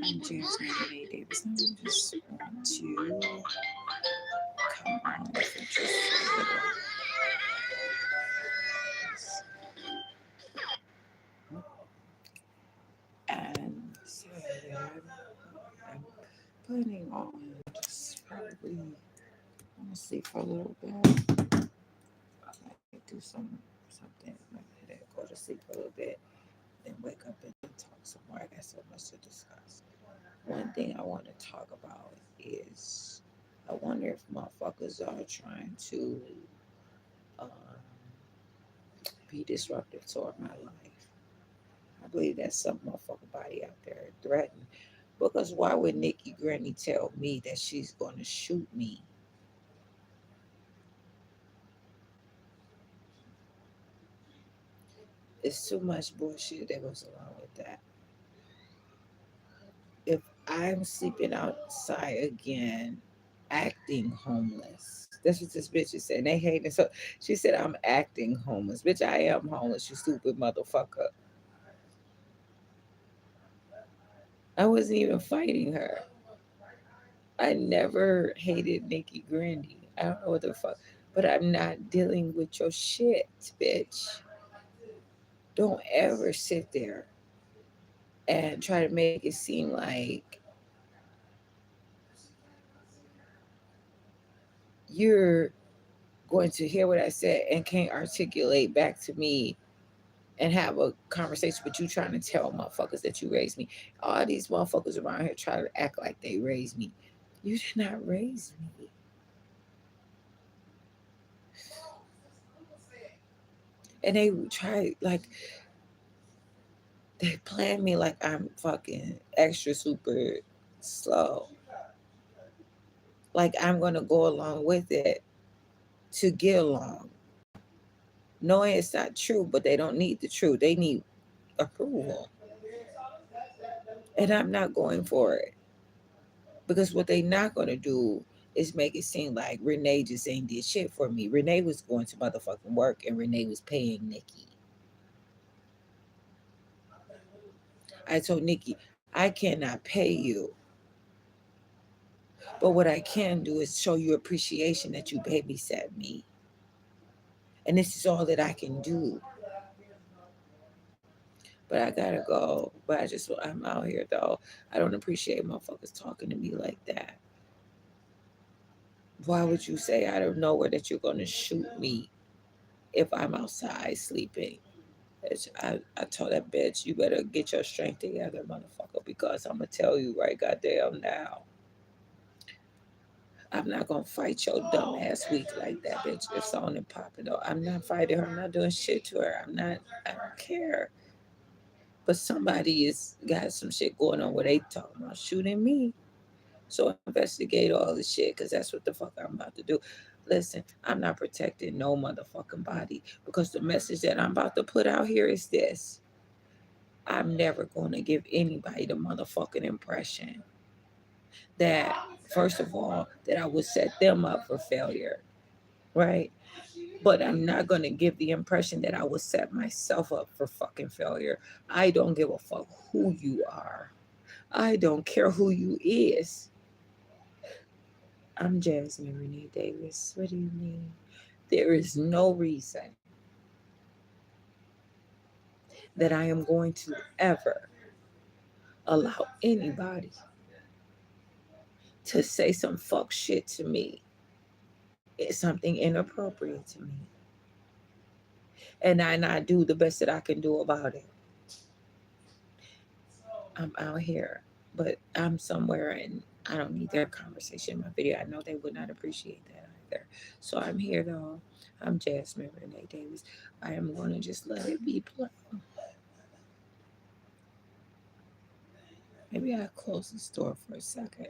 I'm Jasmine Renee Davis, and I just want to come on for just a little and say that I'm planning on just probably want to sleep for a little bit. I might do something, maybe go to sleep for a little bit, then wake up and talk some more. I got so much to discuss. One thing I want to talk about is I wonder if motherfuckers are trying to um, be disruptive toward my life. I believe that some motherfucking body out there threatened. Because why would Nikki Granny tell me that she's going to shoot me? It's too much bullshit that goes along with that. If I'm sleeping outside again, acting homeless. That's what this bitch is saying. They hate it. So she said I'm acting homeless. Bitch, I am homeless, you stupid motherfucker. I wasn't even fighting her. I never hated Nikki Grandy. I don't know what the fuck. But I'm not dealing with your shit, bitch. Don't ever sit there and try to make it seem like you're going to hear what I said and can't articulate back to me and have a conversation with you trying to tell motherfuckers that you raised me. All these motherfuckers around here try to act like they raised me. You did not raise me. And they try like they plan me like I'm fucking extra super slow. Like I'm gonna go along with it to get along. Knowing it's not true, but they don't need the truth. They need approval. And I'm not going for it. Because what they not gonna do is make it seem like Renee just ain't did shit for me. Renee was going to motherfucking work and Renee was paying Nikki. I told Nikki, I cannot pay you. But what I can do is show you appreciation that you babysat me. And this is all that I can do. But I gotta go. But I'm out here though. I don't appreciate motherfuckers talking to me like that. Why would you say out of nowhere that you're gonna shoot me if I'm outside sleeping? I told that bitch, you better get your strength together, motherfucker, because I'm gonna tell you right goddamn now. I'm not gonna fight your dumb ass weak like that, bitch. It's on and popping though. I'm not fighting her. I'm not doing shit to her. I don't care. But somebody is got some shit going on where they talking about shooting me. So investigate all the shit, cause that's what the fuck I'm about to do. Listen, I'm not protecting no motherfucking body because the message that I'm about to put out here is this. I'm never gonna give anybody the motherfucking impression that, first of all, that I would set them up for failure, right? But I'm not gonna give the impression that I would set myself up for fucking failure. I don't give a fuck who you are. I don't care who you is. I'm Jasmine Renee Davis. What do you mean? There is no reason that I am going to ever allow anybody to say some fuck shit to me. It's something inappropriate to me. And I do the best that I can do about it. I'm out here, but I'm somewhere and I don't need their conversation in my video. I know they would not appreciate that either. So I'm here though. I'm Jasmine Renee Davis. I am going to just let it be plain. Maybe I'll close the store for a second.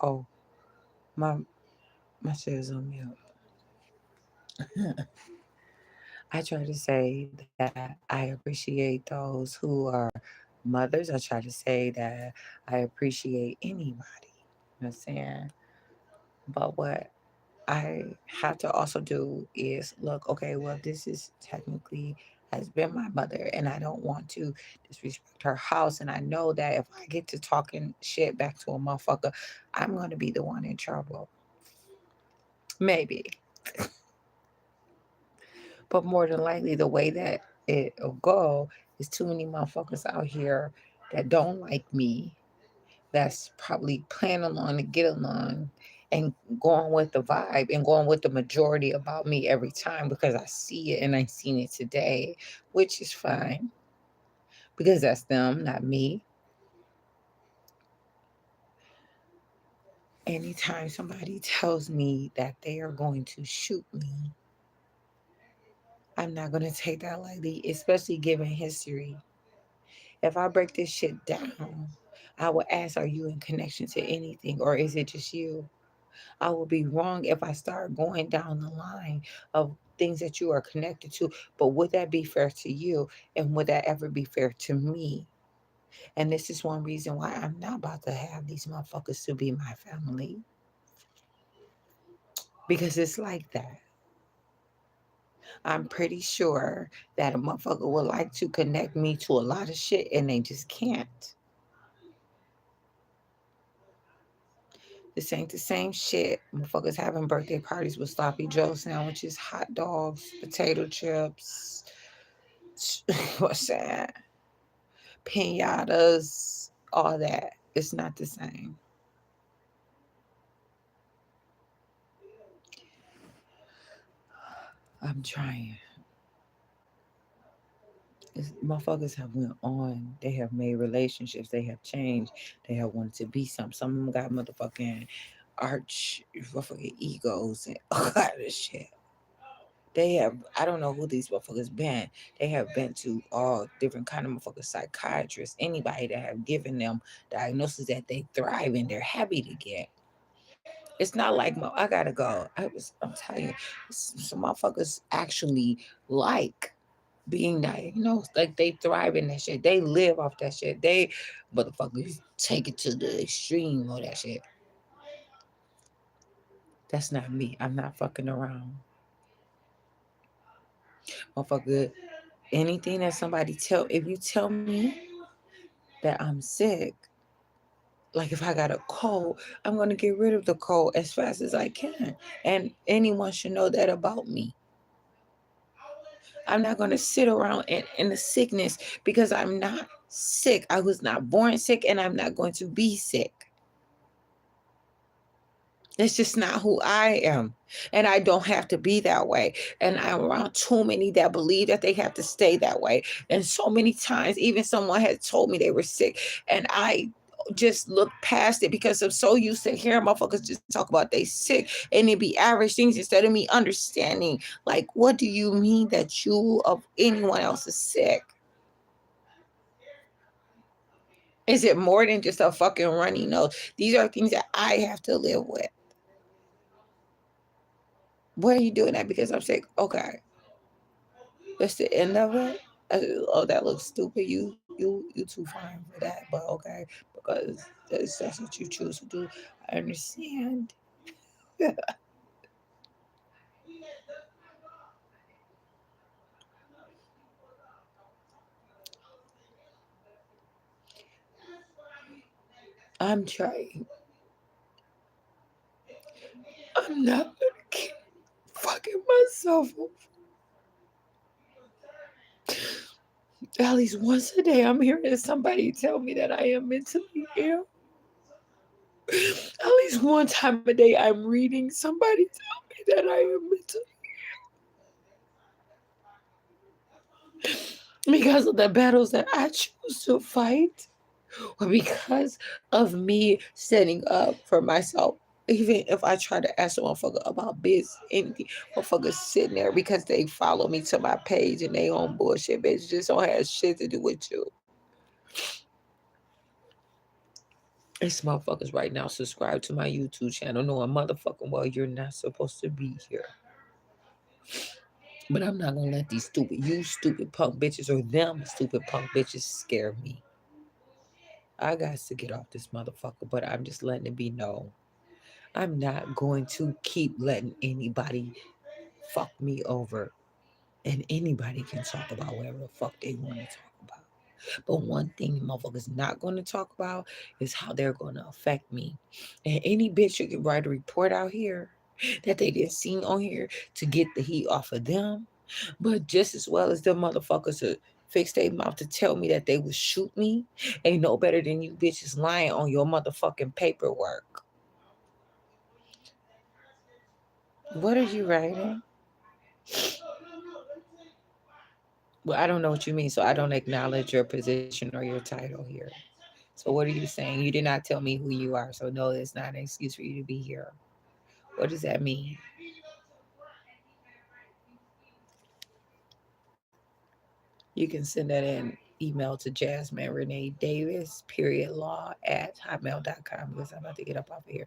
Oh, my my shit is on mute. I try to say that I appreciate those who are mothers. I try to say that I appreciate anybody. You know what I'm saying? But what I have to also do is look, okay, well, this is technically has been my mother, and I don't want to disrespect her house. And I know that if I get to talking shit back to a motherfucker, I'm going to be the one in trouble. Maybe. But more than likely, the way that it'll go is too many motherfuckers out here that don't like me, that's probably planning on to get along and going with the vibe and going with the majority about me every time because I see it and I seen it today, which is fine because that's them, not me. Anytime somebody tells me that they are going to shoot me, I'm not going to take that lightly, especially given history. If I break this shit down, I will ask, are you in connection to anything or is it just you? I will be wrong if I start going down the line of things that you are connected to. But would that be fair to you? And would that ever be fair to me? And this is one reason why I'm not about to have these motherfuckers to be my family. Because it's like that. I'm pretty sure that a motherfucker would like to connect me to a lot of shit and they just can't. This ain't the same shit. Motherfuckers having birthday parties with sloppy Joe sandwiches, hot dogs, potato chips. What's that? Pinatas, all that. It's not the same. I'm trying. Motherfuckers have went on. They have made relationships. They have changed. They have wanted to be something. Some of them got motherfucking arch motherfucking egos and all kind of shit. They have, I don't know who these motherfuckers been. They have been to all different kind of motherfuckers, psychiatrists, anybody that have given them diagnoses that they thrive and they're happy to get. It's not like I gotta go. I'm telling you, some motherfuckers actually like being diagnosed. Like they thrive in that shit. They live off that shit. They motherfuckers take it to the extreme of that shit. That's not me. I'm not fucking around. Motherfucker, anything that somebody if you tell me that I'm sick, like if I got a cold, I'm gonna get rid of the cold as fast as I can. And anyone should know that about me. I'm not gonna sit around in the sickness because I'm not sick. I was not born sick and I'm not going to be sick. That's just not who I am. And I don't have to be that way. And I'm around too many that believe that they have to stay that way. And so many times, even someone had told me they were sick. And I just look past it because I'm so used to hearing motherfuckers just talk about they sick and it be average things instead of me understanding, like, what do you mean that you of anyone else is sick? Is it more than just a fucking runny nose? These are things that I have to live with. Why are you doing that? Because I'm sick. Okay, that's the end of it. Oh, that looks stupid. You too fine for that, but okay, because that's what you choose to do. I understand. I'm trying. I'm not gonna keep fucking myself up. At least once a day, I'm hearing somebody tell me that I am mentally ill. At least one time a day, I'm reading somebody tell me that I am mentally because of the battles that I choose to fight, or because of me standing up for myself. Even if I try to ask a motherfucker about biz, anything, motherfuckers sitting there because they follow me to my page and they own bullshit, bitch, just don't have shit to do with you. It's motherfuckers right now subscribe to my YouTube channel knowing motherfucking well you're not supposed to be here. But I'm not gonna let these stupid punk bitches or them stupid punk bitches scare me. I got to get off this motherfucker, but I'm just letting it be known. I'm not going to keep letting anybody fuck me over. And anybody can talk about whatever the fuck they want to talk about. But one thing the motherfuckers not going to talk about is how they're going to affect me. And any bitch who can write a report out here that they didn't see on here to get the heat off of them, but just as well as them motherfuckers to fix their mouth to tell me that they would shoot me, ain't no better than you bitches lying on your motherfucking paperwork. What are you writing? Well, I don't know what you mean, so I don't acknowledge your position or your title here. So what are you saying? You did not tell me who you are, so no, it's not an excuse for you to be here. What does that mean? You can send that in email to Jasmine Renee Davis, period law at hotmail.com because I'm about to get up off of here.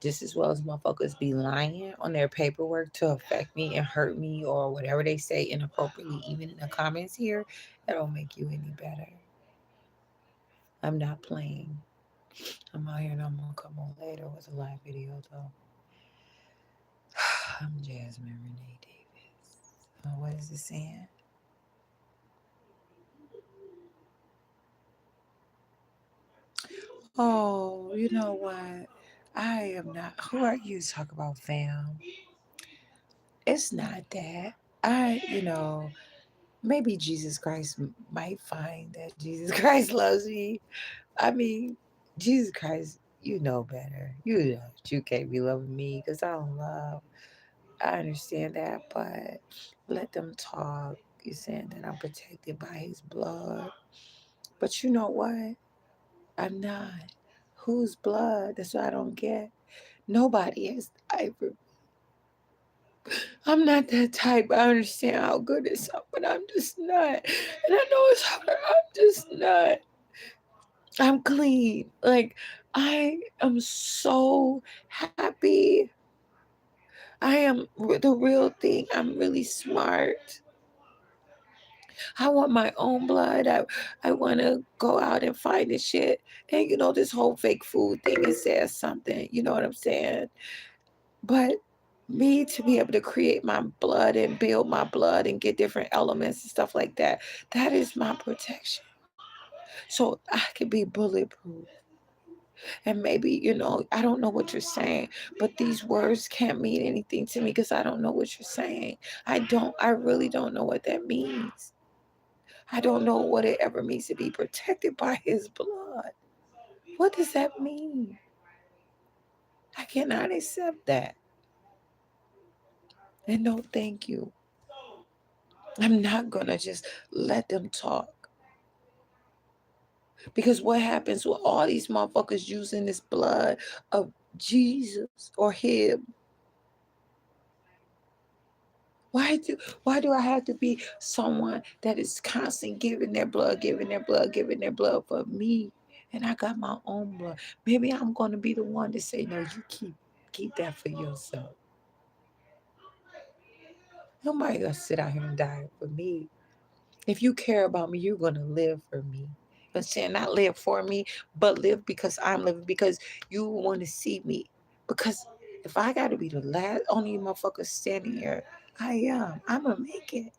Just as well as motherfuckers be lying on their paperwork to affect me and hurt me or whatever they say inappropriately, even in the comments here, that don't make you any better. I'm not playing. I'm out here and I'm gonna come on later with a live video though. I'm Jasmine Renee Davis. What is it saying? Oh, you know what? I am not. Who are you to talk about, fam? It's not that. Maybe Jesus Christ might find that Jesus Christ loves me. I mean, Jesus Christ, you know better. You know that you can't be loving me because I don't love. I understand that, but let them talk. You're saying that I'm protected by his blood. But you know what? I'm not. Whose blood? That's what I don't get. Nobody has died for. I'm not that type. I understand how good it sounds, but I'm just not. And I know it's hard. I'm just not. I'm clean. Like, I am so happy. I am the real thing. I'm really smart. I want my own blood. I want to go out and find this shit. And this whole fake food thing, it says something. You know what I'm saying? But me to be able to create my blood and build my blood and get different elements and stuff like that, that is my protection. So I could be bulletproof. And maybe, I don't know what you're saying, but these words can't mean anything to me because I don't know what you're saying. I really don't know what that means. I don't know what it ever means to be protected by his blood. What does that mean? I cannot accept that. And no, thank you. I'm not going to just let them talk. Because what happens with all these motherfuckers using this blood of Jesus or him? Why do why do I have to be someone that is constantly giving their blood, giving their blood, giving their blood for me? And I got my own blood. Maybe I'm gonna be the one to say, no, you keep that for yourself. Nobody gonna sit out here and die for me. If you care about me, you're gonna live for me. But saying not live for me, but live because I'm living because you want to see me. Because if I gotta be the last only motherfucker standing here, I am. I'm gonna make it.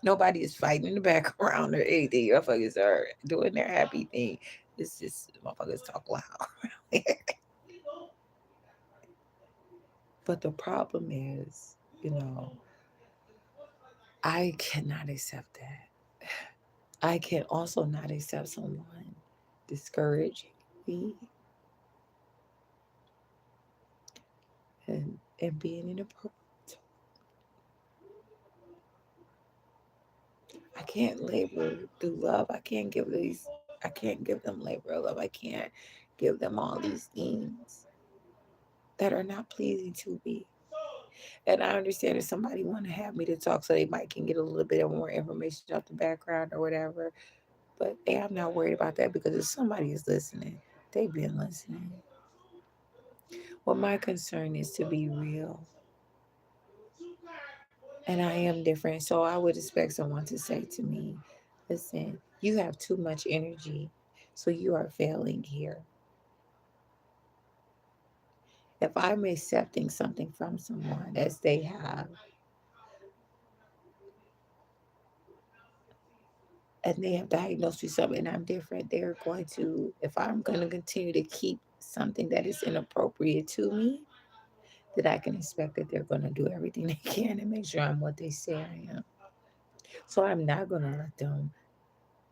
Nobody is fighting in the background or anything. Motherfuckers are doing their happy thing. It's just motherfuckers talk loud. But the problem is, I cannot accept that. I can also not accept someone discouraging me and being inappropriate. I can't labor through love. I can't give them labor of love. I can't give them all these things that are not pleasing to me. And I understand if somebody want to have me to talk so they might can get a little bit of more information off the background or whatever. But hey, I'm not worried about that because if somebody is listening, they've been listening. Well, my concern is to be real. And I am different. So I would expect someone to say to me, listen, you have too much energy. So you are failing here. If I'm accepting something from someone as they have, and they have diagnosed me something and I'm different, they're going to, if I'm going to continue to keep something that is inappropriate to me, that I can expect that they're going to do everything they can to make sure I'm what they say I am. So I'm not going to let them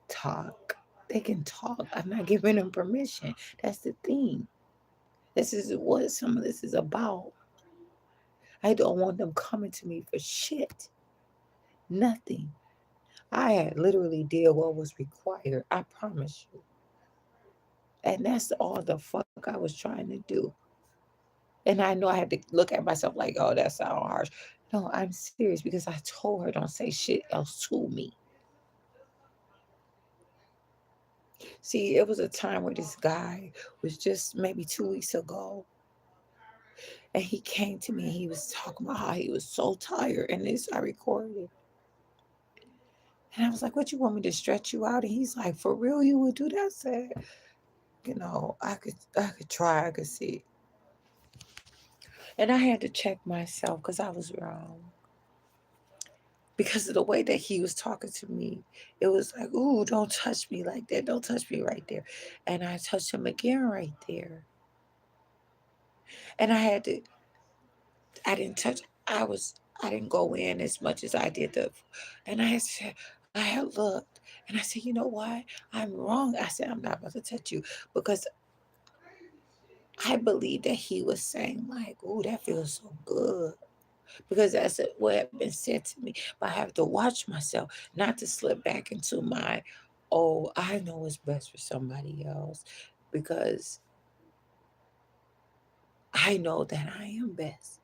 talk. They can talk. I'm not giving them permission. That's the thing. This is what some of this is about. I don't want them coming to me for shit. Nothing. I had literally did what was required. I promise you. And that's all the fuck I was trying to do. And I know I had to look at myself like, oh, that sounds harsh. No, I'm serious because I told her don't say shit else to me. See, it was a time where this guy was just maybe 2 weeks ago. And he came to me and he was talking about how he was so tired. And this I recorded it. And I was like, what you want me to stretch you out? And he's like, for real, you would do that? I said, I could try, I could see. And I had to check myself because I was wrong. Because of the way that he was talking to me, it was like, ooh, don't touch me like that. Don't touch me right there. And I touched him again right there. And I didn't touch, I didn't go in as much as I did and I had looked and I said, you know why? I'm wrong. I said, I'm not about to touch you because I believe that he was saying like, ooh, that feels so good. Because that's what had been said to me. But I have to watch myself not to slip back into my, oh, I know what's best for somebody else because I know that I am best.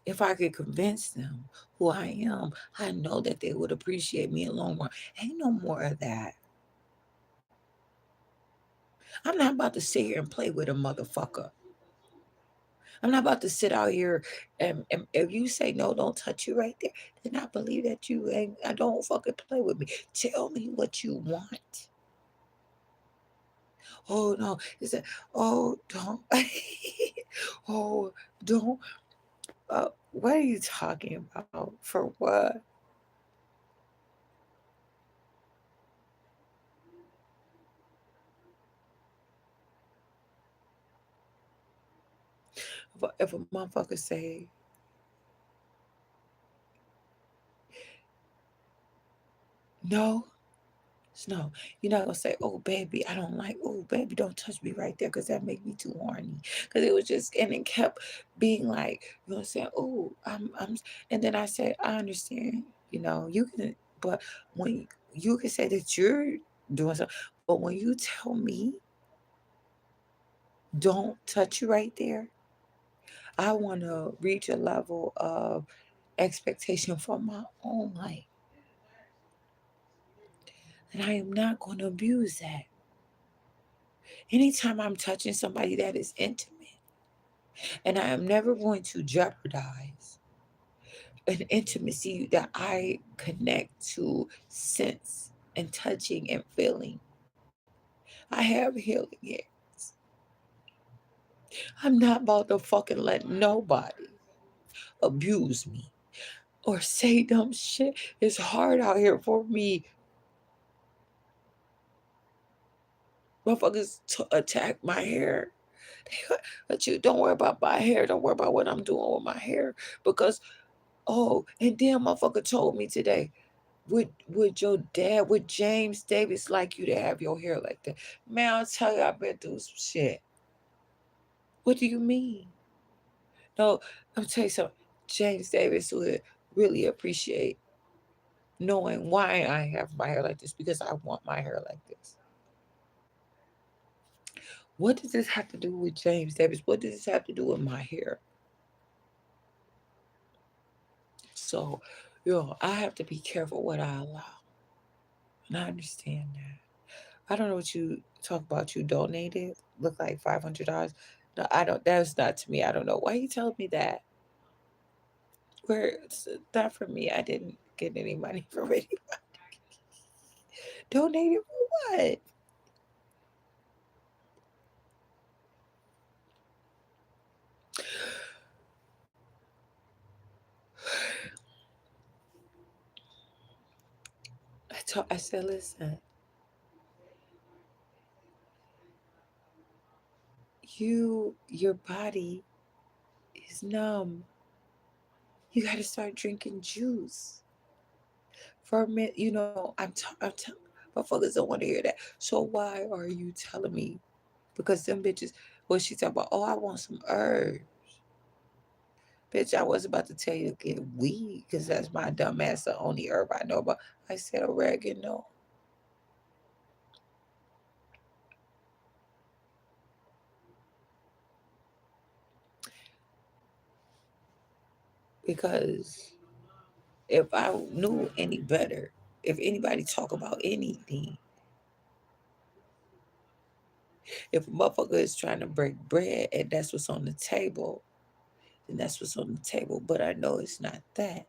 If I could convince them who I am, I know that they would appreciate me in the long run. Ain't no more of that. I'm not about to sit here and play with a motherfucker. I'm not about to sit out here and if you say no, don't touch you right there, then I believe that you ain't. I don't fucking play with me. Tell me what you want. Oh no, is it? Oh don't. Oh don't. What are you talking about? For what? If a motherfucker say no, no, you're not gonna say, "Oh, baby, I don't like." Oh, baby, don't touch me right there, because that make me too horny. Because it was just, and it kept being like, you know, what I'm saying, "Oh, and then I said, "I understand. You know, you can, but when you can say that you're doing something, but when you tell me don't touch you right there, I want to reach a level of expectation for my own life, and I am not going to abuse that. Anytime I'm touching somebody that is intimate." And I am never going to jeopardize an intimacy that I connect to sense and touching and feeling. I have healing hands. I'm not about to fucking let nobody abuse me or say dumb shit. It's hard out here for me. Motherfuckers attack my hair. But you don't worry about my hair. Don't worry about what I'm doing with my hair. Because, oh, and then motherfucker told me today, would your dad, would James Davis like you to have your hair like that? Man, I'll tell you, I've been through some shit. What do you mean? No, I'm tell you something. James Davis would really appreciate knowing why I have my hair like this because I want my hair like this. What does this have to do with James Davis? What does this have to do with my hair? So Yo, I have to be careful what I allow. And I understand that. I don't know what you talk about. You donated, look like $500. No, I don't. That's not to me. I don't know why you telling me that. Where it's not for me. I didn't get any money from anybody. Donated for what? I said, listen, your body is numb. You got to start drinking juice. For a minute, I'm motherfuckers don't want to hear that. So why are you telling me? Because them bitches, what she talking about? Oh, I want some herbs. Bitch, I was about to tell you to get weed because that's my dumb ass the only herb I know about. I said oregano because if I knew any better, if anybody talk about anything, if a motherfucker is trying to break bread and that's what's on the table, then that's what's on the table. But I know it's not that.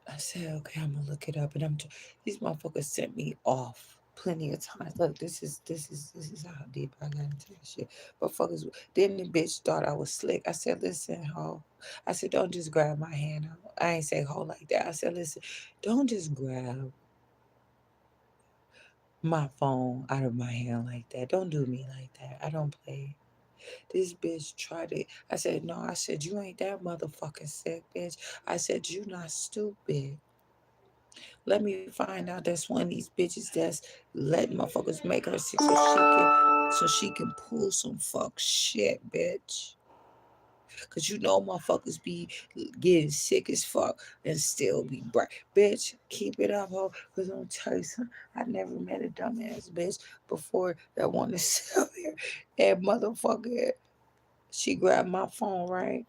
I said, okay, I'm gonna look it up, and these motherfuckers sent me off plenty of times. Look, this is how deep I got into this shit. Motherfuckers, then the bitch thought I was slick. I said, listen, ho. I said, don't just grab my hand out. I ain't say ho like that. I said, listen, don't just grab my phone out of my hand like that. Don't do me like that. I don't play. This bitch tried it. I said, no. I said, you ain't that motherfucking sick, bitch. I said, you not stupid. Let me find out that's one of these bitches that's letting motherfuckers make her sick so she can pull some fuck shit, bitch. Cause you know motherfuckers be getting sick as fuck and still be bright. Bitch, keep it up, ho. Cause I'm tell you something, I never met a dumbass bitch before that wanted to sell here. And motherfucker, she grabbed my phone, right?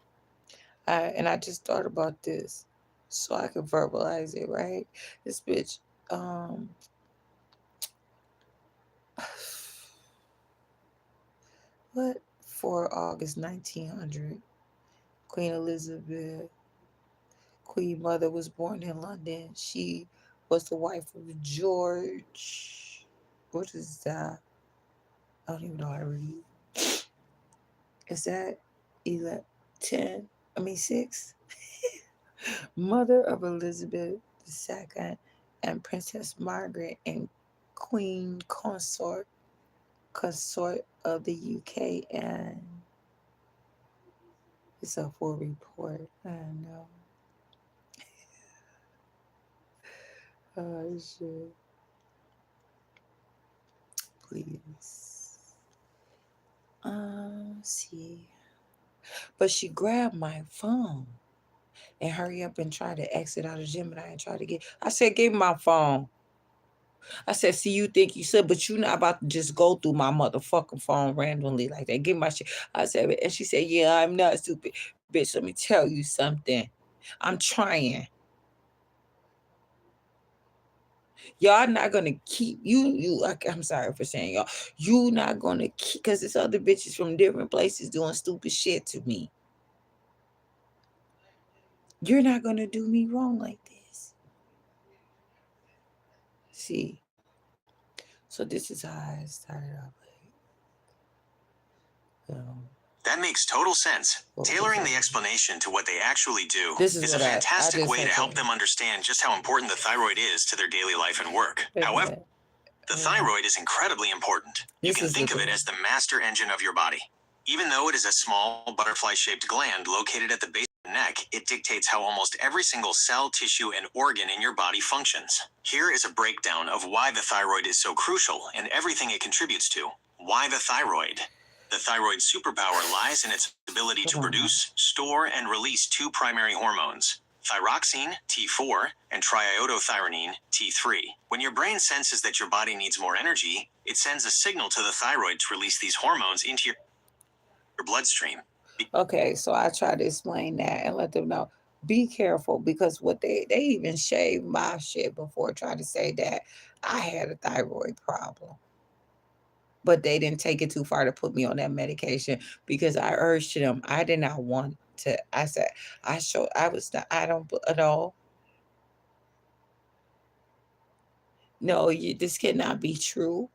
And I just thought about this so I could verbalize it, right? This bitch, um, what? 4 August 1900, Queen Elizabeth, Queen Mother was born in London. She was the wife of George. What is that? I don't even know how to read. Is that 11, 10? I mean 6? Mother of Elizabeth II and Princess Margaret and Queen consort of the UK, and it's a full report. I know. Oh shit. Please. See. But she grabbed my phone and hurry up and try to exit out of Gemini and try to get. I said, give me my phone. I said, see, you think you said, but you not about to just go through my motherfucking phone randomly like that. Give my shit. I said, and she said, yeah, I'm not stupid. Bitch, let me tell you something. I'm trying. Y'all not gonna keep I'm sorry for saying y'all. You not gonna keep because it's other bitches from different places doing stupid shit to me. You're not gonna do me wrong like this. See, so this is how I started off. That makes total sense. Tailoring the explanation to what they actually do is a fantastic way to help them understand just how important the thyroid is to their daily life and work. However, the thyroid is incredibly important. You can think of it as the master engine of your body. Even though it is a small butterfly-shaped gland located at the base of the neck, it dictates how almost every single cell, tissue, and organ in your body functions. Here is a breakdown of why the thyroid is so crucial and everything it contributes to. Why the thyroid? The thyroid's superpower lies in its ability to produce, store, and release two primary hormones. thyroxine, T4, and triiodothyronine, T3. When your brain senses that your body needs more energy, it sends a signal to the thyroid to release these hormones into your bloodstream. Okay, so I try to explain that and let them know. Be careful because what they even shaved my shit before trying to say that I had a thyroid problem. But they didn't take it too far to put me on that medication because I urged them. I did not want to. I said I was not. I don't at all. No, this cannot be true.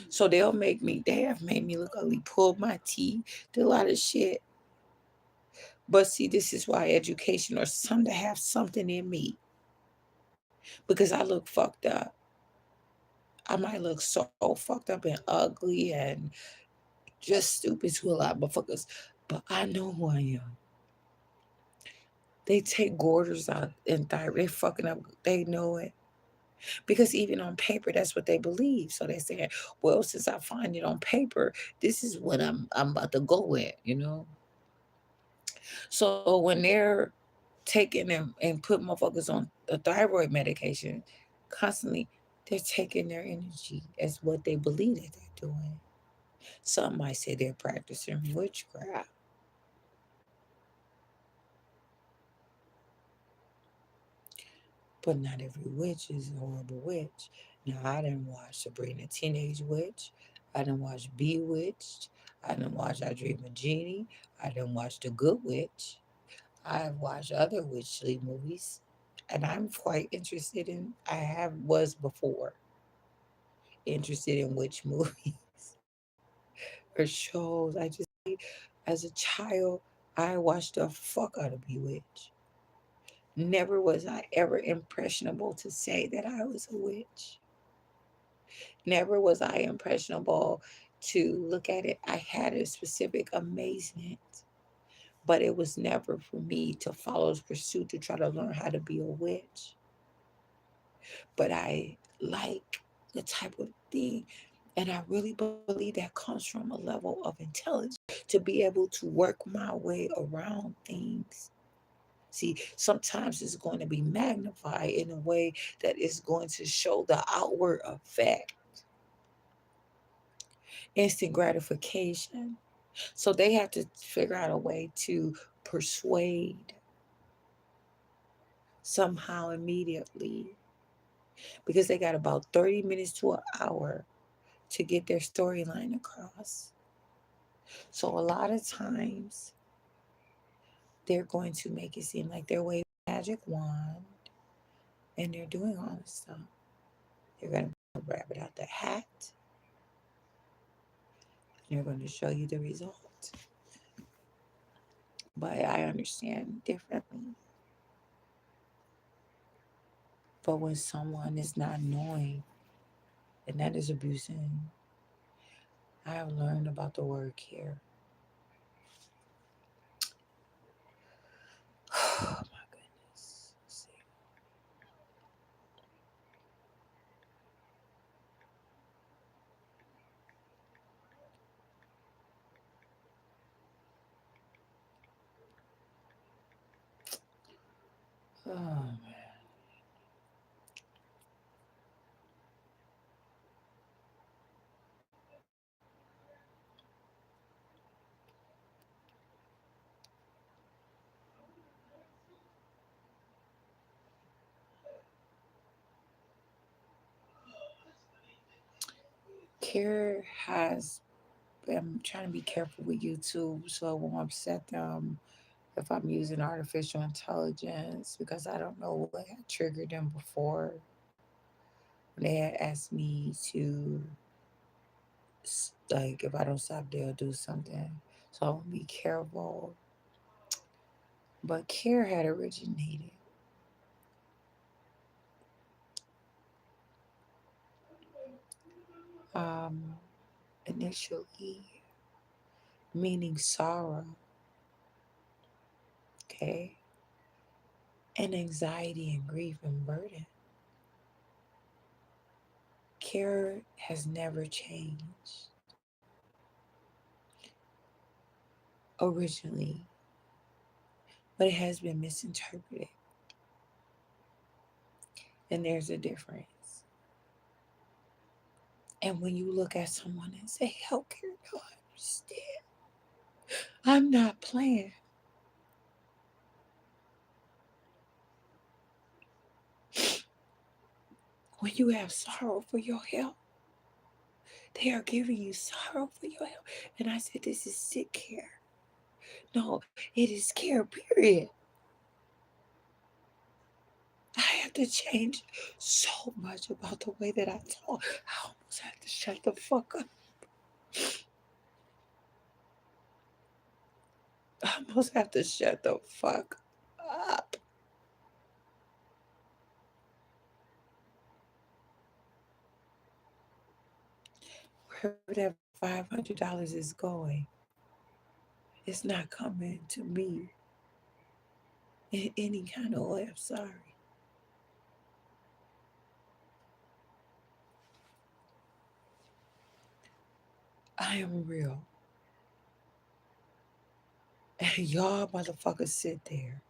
So they'll make me. They have made me look ugly, pulled my teeth, did a lot of shit. But see, this is why education or some to have something in me because I look fucked up. I might look so fucked up and ugly and just stupid to a lot of motherfuckers, but I know who I am. They take Gorders out and thyroid. They fucking up. They know it because even on paper, that's what they believe. So they saying, "Well, since I find it on paper, this is what I'm about to go with," you know. So when they're taking them and put motherfuckers on the thyroid medication constantly, they're taking their energy as what they believe that they're doing. Some might say they're practicing witchcraft. But not every witch is a horrible witch. Now, I didn't watch Sabrina Teenage Witch. I didn't watch Bewitched. I didn't watch I Dream of Jeannie. I didn't watch The Good Witch. I've watched other witchly movies. And I'm quite interested in, I have, was before, interested in witch movies or shows. As a child, I watched the fuck out of Bewitched. Never was I ever impressionable to say that I was a witch. Never was I impressionable to look at it. I had a specific amazement, but it was never for me to follow the pursuit to try to learn how to be a witch. But I like the type of thing, and I really believe that comes from a level of intelligence to be able to work my way around things. See, sometimes it's going to be magnified in a way that is going to show the outward effect, instant gratification. So they have to figure out a way to persuade somehow immediately because they got about 30 minutes to an hour to get their storyline across. So a lot of times they're going to make it seem like they're waving a magic wand and they're doing all this stuff. They're going to pull a rabbit out the hat and they're going to show you the result. But I understand differently. But when someone is not knowing, and that is abusing, I have learned about the word care. Oh my goodness. Oh man. Care has, I'm trying to be careful with YouTube so I won't upset them if I'm using artificial intelligence because I don't know what had triggered them before when they had asked me to, like, if I don't stop, they'll do something. So I want to be careful. But care had originated um, initially meaning sorrow, okay, and anxiety and grief and burden. Care has never changed. originally, but it has been misinterpreted. And there's a difference. And when you look at someone and say, healthcare, no, I understand. I'm not playing. When you have sorrow for your health, they are giving you sorrow for your health. And I said, this is sick care. No, it is care, period. I have to change so much about the way that I talk. I almost have to shut the fuck up. I almost have to shut the fuck up. Wherever that $500 is going, it's not coming to me in any kind of way. I'm sorry. I am real. And y'all motherfuckers sit there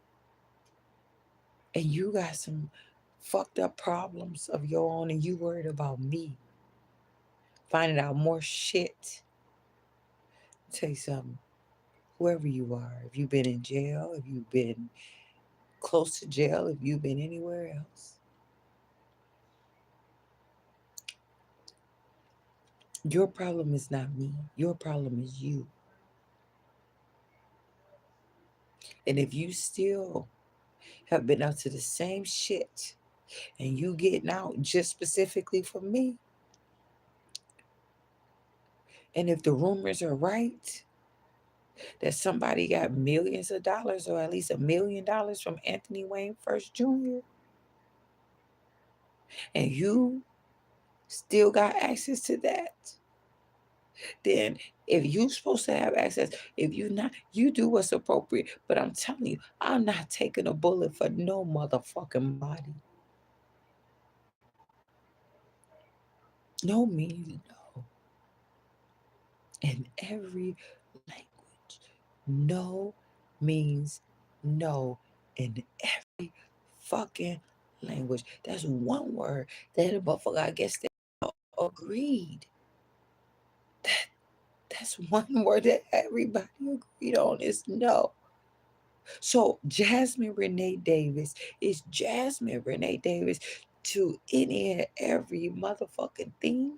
and you got some fucked up problems of your own and you worried about me finding out more shit. I'll tell you something. Whoever you are, if you've been in jail, if you've been close to jail, if you've been anywhere else, your problem is not me. Your problem is you. And if you still have been up to the same shit and you getting out just specifically for me, and if the rumors are right that somebody got millions of dollars or at least $1 million from Anthony Wayne First Jr., and you still got access to that, then if you're supposed to have access, if you're not, you do what's appropriate. But I'm telling you, I'm not taking a bullet for no motherfucking body. No means no. In every language, no means no. In every fucking language. That's one word that the motherfucker, I guess, they agreed. That that's one word that everybody agreed on is no. So Jasmine Renee Davis is Jasmine Renee Davis to any and every motherfucking thing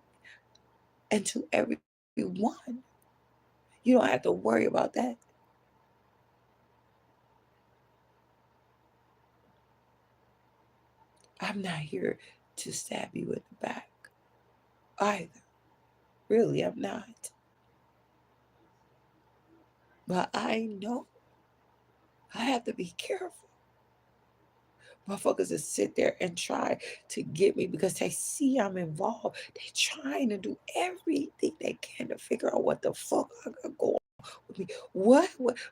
and to everyone. You don't have to worry about that. I'm not here to stab you in the back either. Really, I'm not. But I know I have to be careful. Motherfuckers that sit there and try to get me because they see I'm involved. They trying to do everything they can to figure out what the fuck I got going with me. What?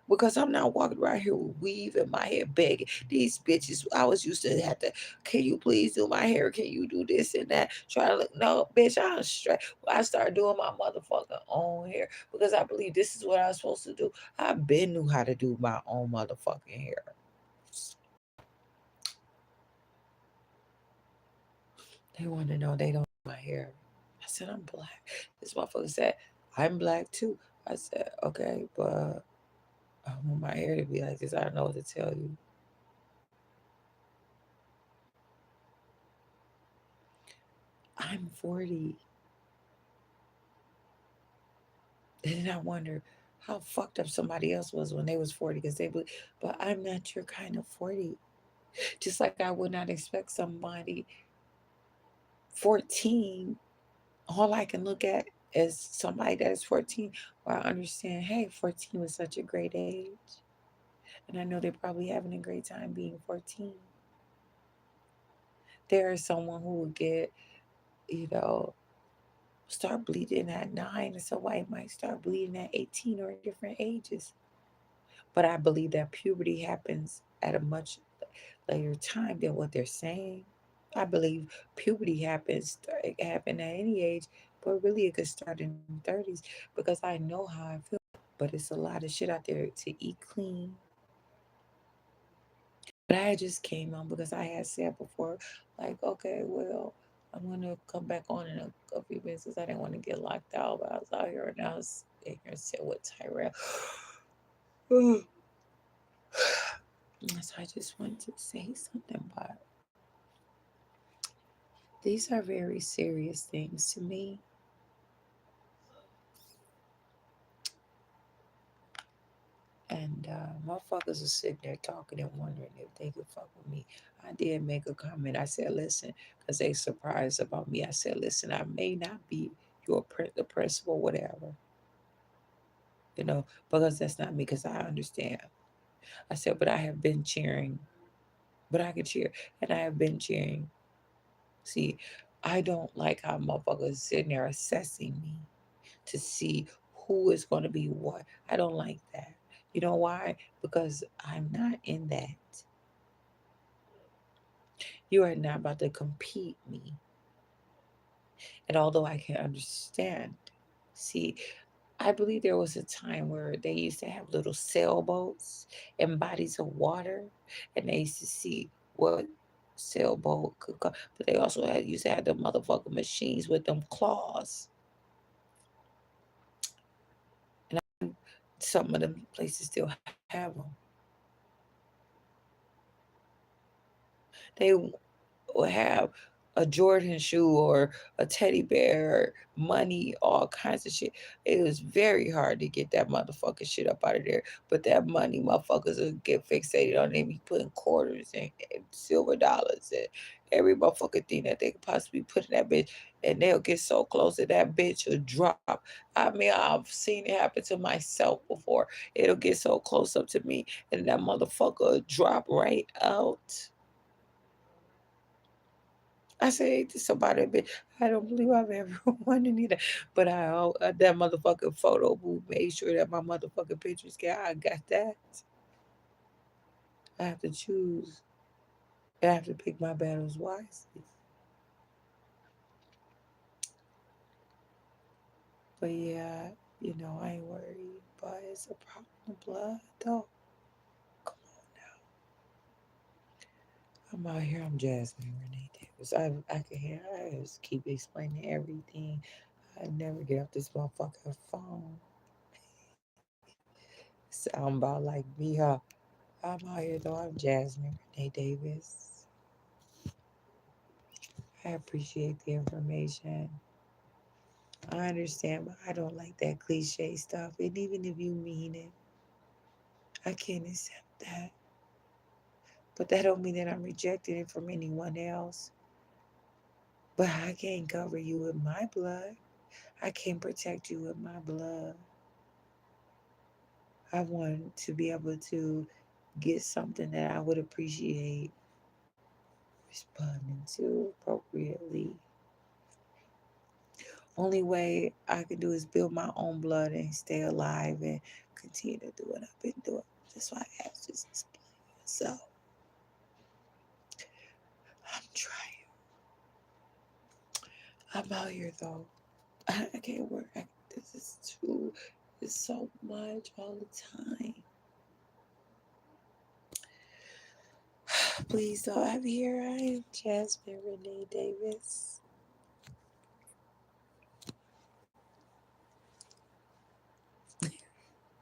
Because I'm not walking around here with weave in my hair begging. These bitches, I was used to have to, can you please do my hair? Can you do this and that? Try to look, no, bitch, I'm straight. I started doing my motherfucking own hair because I believe this is what I was supposed to do. I been knew how to do my own motherfucking hair. They want to know they don't know my hair. I said, I'm black. This motherfucker said, I'm black too. I said, okay, but I want my hair to be like this. I don't know what to tell you. I'm 40. And then I wonder how fucked up somebody else was when they was 40 because but I'm not your kind of 40. Just like I would not expect somebody 14, all I can look at is somebody that is 14, where I understand, hey, 14 was such a great age. And I know they're probably having a great time being 14. There is someone who will get, you know, start bleeding at 9, and somebody might start bleeding at 18 or different ages. But I believe that puberty happens at a much later time than what they're saying. I believe puberty happen at any age, but really it could start in the 30s because I know how I feel. But it's a lot of shit out there to eat clean. But I just came on because I had said before, like, okay, well, I'm gonna come back on in a few minutes because I didn't want to get locked out. But I was out here and I was in here and said with Tyrell. So I just wanted to say something, but these are very serious things to me. And motherfuckers are sitting there talking and wondering if they could fuck with me. I did make a comment. I said, listen, because they surprised about me. I said, listen, I may not be the principal, whatever, because that's not me, because I understand. I said, but I have been cheering, but I can cheer. And I have been cheering. See, I don't like how motherfuckers sitting there assessing me to see who is going to be what. I don't like that. You know why? Because I'm not in that. You are not about to compete me. And although I can understand, see, I believe there was a time where they used to have little sailboats and bodies of water, and they used to see what sailboat could go. But they also used to have the motherfucking machines with them claws. And some of them places still have them. They will have a Jordan shoe or a teddy bear, money, all kinds of shit. It was very hard to get that motherfucking shit up out of there. But that money, motherfuckers will get fixated on. They be putting quarters and silver dollars and every motherfucking thing that they could possibly put in that bitch. And they'll get so close that that bitch will drop. I mean, I've seen it happen to myself before. It'll get so close up to me and that motherfucker will drop right out. I say to somebody, but I don't believe I've ever wanted either. But that motherfucking photo booth made sure that my motherfucking pictures I got that. I have to choose. I have to pick my battles wisely. But yeah, I ain't worried. But it's a problem with blood, though. Come on now. I'm out here. I'm Jasmine Renee Davis. I can hear. I just keep explaining everything. I never get off this motherfucking phone. Sound about like me, huh? I'm out here though. I'm Jasmine Renee Davis. I appreciate the information. I understand, but I don't like that cliche stuff. And even if you mean it, I can't accept that. But that don't mean that I'm rejecting it from anyone else. But I can't cover you with my blood. I can't protect you with my blood. I want to be able to get something that I would appreciate responding to appropriately. Only way I can do is build my own blood and stay alive and continue to do what I've been doing. That's why I asked this explain myself. I'm trying. I'm out here though. I can't work. This is too. It's so much all the time. Please though. I'm here. I am Jasmine Renee Davis.